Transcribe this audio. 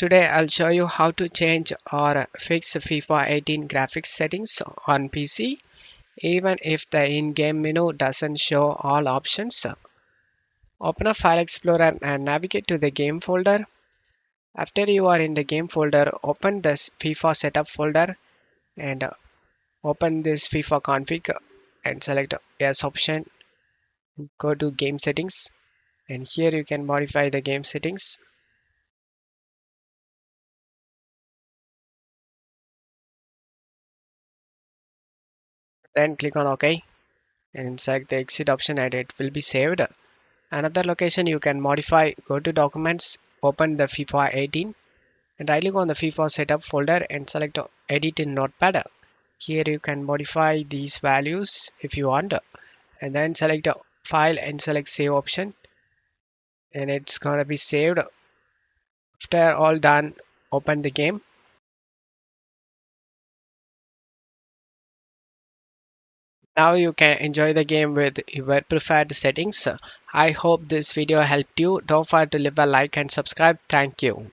Today I'll show you how to change or fix FIFA 18 graphics settings on PC even if the in-game menu doesn't show all options. Open a File Explorer and navigate to the game folder. After you are in the game folder, open this FIFA setup folder and open this FIFA config and select yes option. Go to game settings and here you can modify the game settings. Then click on OK and select the exit option and it will be saved. Another location you can modify, go to documents, open the FIFA 18 and right click on the FIFA setup folder and select edit in notepad. Here you can modify these values if you want and then select file and select save option and it's gonna be saved. After all done, open the game. Now you can enjoy the game with your preferred settings. I hope this video helped you. Don't forget to leave a like and subscribe. Thank you.